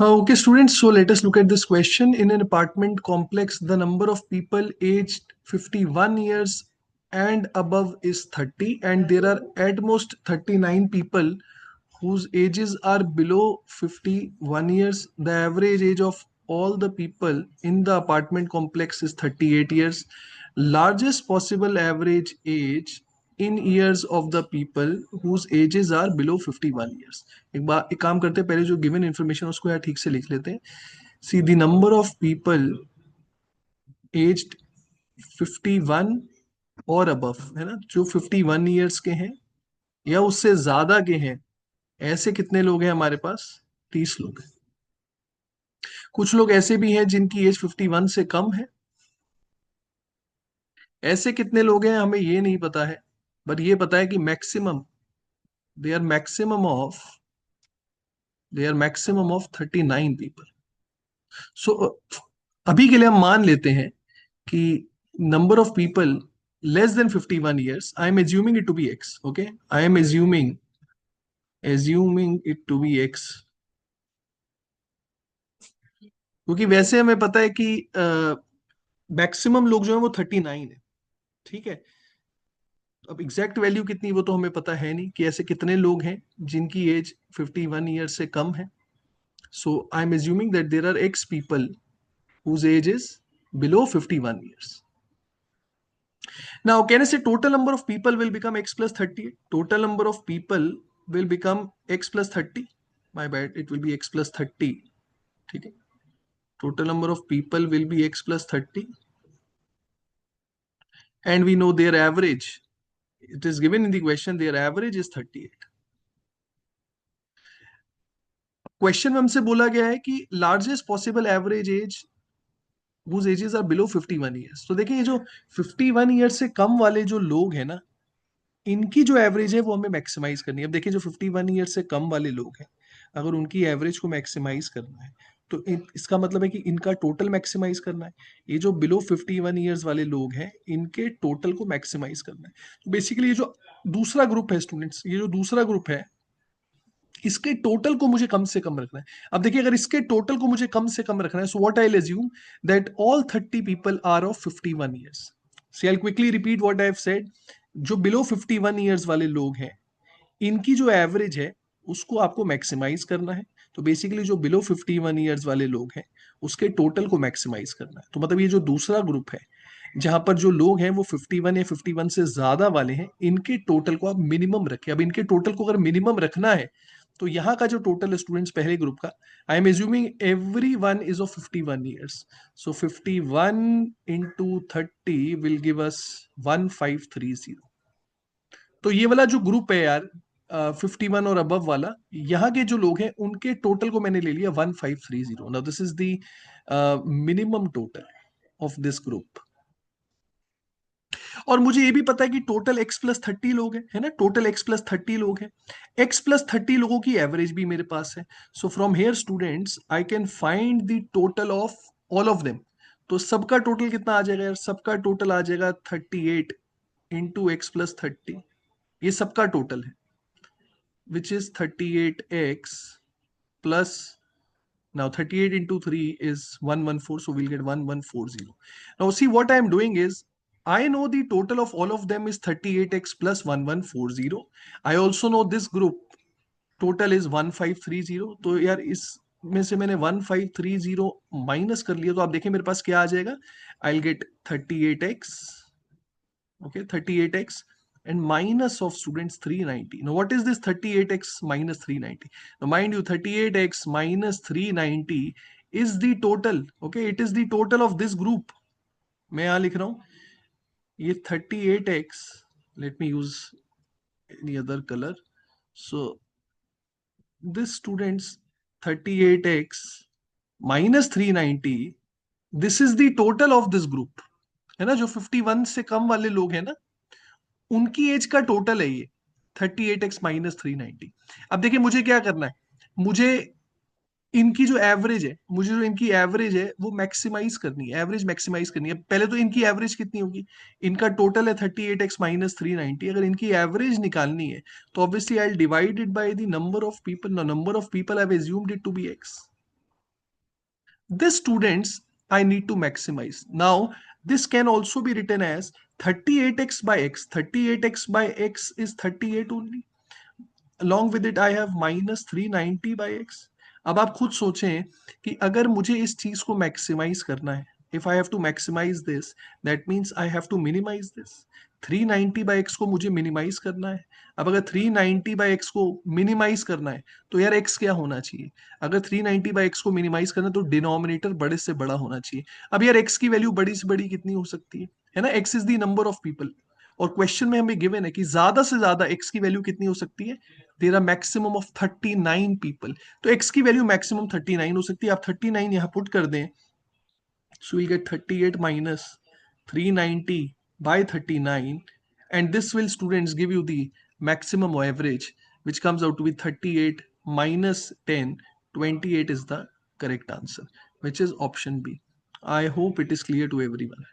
Okay, students, so let us look at this question. In an apartment complex, the number of people aged 51 years and above is 30, and there are at most 39 people whose ages are below 51 years. The average age of all the people in the apartment complex is 38 years. Largest possible average age in years of the people whose ages are below 51 years. एक काम करते हैं, पहले जो given information उसको यार ठीक से लिख लेते हैं. See the number of people aged 51 और अबव, है ना, जो 51 ईयर्स के हैं या उससे ज्यादा के हैं, ऐसे कितने लोग हैं हमारे पास? 30 लोग हैं. कुछ लोग ऐसे भी हैं जिनकी एज 51 से कम है. ऐसे कितने लोग हैं हमें ये नहीं पता है, बट ये पता है कि maximum, they are maximum of they are maximum of 39 people. So अभी के लिए हम मान लेते हैं कि number of people less than 51 years, I am assuming it to be X. Okay, I am assuming it to be X, क्योंकि वैसे हमें पता है कि मैक्सिमम लोग जो है वो 39 है. ठीक है, अब एग्जैक्ट वैल्यू कितनी वो तो हमें पता है नहीं कि ऐसे कितने लोग हैं जिनकी एज 51 ईयर से कम है. So I am assuming that there are X people whose age is below 51 years. Now, can I say total number of people will become x plus 30? Total number of people will become x plus 30. My bad, it will be x plus 30. ठीक है, total number of people will be x plus 30, and we know their average. It is given in the question, their average is 38. Question में हमसे बोला गया है कि largest possible average age whose ages are below 51 years. तो देखिए, ये जो 51 ईयर्स से कम वाले जो लोग हैं ना, इनकी जो एवरेज है वो हमें मैक्सिमाइज करनी है. अब देखिए, जो 51 ईयर से कम वाले लोग हैं, अगर उनकी एवरेज को मैक्सिमाइज करना है तो इसका मतलब है कि इनका टोटल मैक्सिमाइज करना है. ये जो बिलो 51 ईयर्स वाले लोग हैं, इनके टोटल को मैक्सिमाइज करना है. तो बेसिकली ये जो दूसरा ग्रुप है स्टूडेंट्स, ये जो दूसरा ग्रुप है, इसके टोटल को मुझे कम से कम रखना है. अब देखिए, अगर इसके टोटल को मुझे कम से कम रखना है, so what I will assume that all 30 people are of 51 years. See I quickly repeat what I have said. जो बिलो 51 ईयर्स वाले लोग हैं, इनकी जो एवरेज है उसको आपको मैक्सिमाइज करना है. तो बेसिकली जो बिलो 51 ईयर्स वाले लोग हैं, उसके टोटल को मैक्सिमाइज करना है. तो मतलब ये जो दूसरा ग्रुप है, जहां पर जो लोग हैं वो 51 या 51 से ज्यादा वाले हैं, इनके टोटल को आप मिनिमम रखें. अब इनके टोटल को अगर मिनिमम रखना है, तो यहाँ का जो टोटल है स्टूडेंट्स पहले ग्रुप का, आई am assuming every one is of 51 years. So 51 into 30 will give us 1530. तो ये वाला जो ग्रुप है यार, 51 और अबव वाला, यहाँ के जो लोग हैं उनके टोटल को मैंने ले लिया 1530. Now this is the minimum total of this group. और मुझे ये भी पता है कि टोटल x प्लस 30 लोग हैं, है ना, टोटल x प्लस 30 लोग हैं. x प्लस 30 लोगों की एवरेज भी मेरे पास है. So from here students I can find the total of all of them. तो सबका टोटल कितना आ जाएगा यार? सबका टोटल आ जाएगा 38 इंटू एक्स प्लस 30. ये सबका टोटल है, which is 38x plus, now 38 into 3 is 114, so we'll get 1140. Now see, what I am doing is, I know the total of all of them is 38x plus 1140. I also know this group total is 1530. तो यार इस में से मैंने 1530 minus कर लिया, तो आप देखें मेरे पास क्या आ जाएगा. I'll get 38x, okay, 38x and minus of students 390. Now what is this 38x minus 390? Now mind you, 38x minus 390 is the total. Okay, it is the total of this group. मैं यहां लिख रहा हूं ये 38x, let me use any other color. So this students 38x minus 390, this is the total of this group, है ना. जो 51 से कम वाले लोग हैं ना, उनकी एज का टोटल है ये 38x माइनस 390. अब देखिए, मुझे क्या करना है, मुझे इनकी जो एवरेज है, मुझे जो इनकी एवरेज है वो मैक्सिमाइज करनी है, एवरेज मैक्सिमाइज करनी है. पहले तो इनकी एवरेज कितनी होगी? इनका टोटल है 38x माइनस 390. अगर इनकी एवरेज निकालनी है तो obviously I divide it by the number of people. Number of people I have assumed it to be X. This students I need to maximize. Now this can also be written as 38x by x. 38x by x is 38 only. Along with it I have minus 390 by x. अब आप खुद सोचें कि अगर मुझे इस चीज को मैक्सिमाइज करना है, if I have to maximise this, that means I have to minimise this. 390 by X को मुझे मिनिमाइज करना है. अब अगर 390 बाई एक्स को मिनिमाइज करना है तो यार एक्स क्या होना चाहिए? अगर 390 बाई एक्स को मिनिमाइज करना है तो डिनोमिनेटर बड़े से बड़ा होना चाहिए. अब यार एक्स की वैल्यू बड़ी से बड़ी कितनी हो सकती है ना? X is the number of people, और क्वेश्चन में हमें गिवन है कि ज्यादा से ज्यादा एक्स की वैल्यू कितनी हो सकती है? There are maximum of 39 people. तो एक्स की वैल्यू मैक्सिमम 39 हो सकती है. आप 39 यहां पुट कर दें, so we'll get 38 minus 390 by 39, and this will, students, give you the maximum or average, which comes out to be 38 minus 10. 28 is the correct answer, which is option B. I hope it is clear to everyone.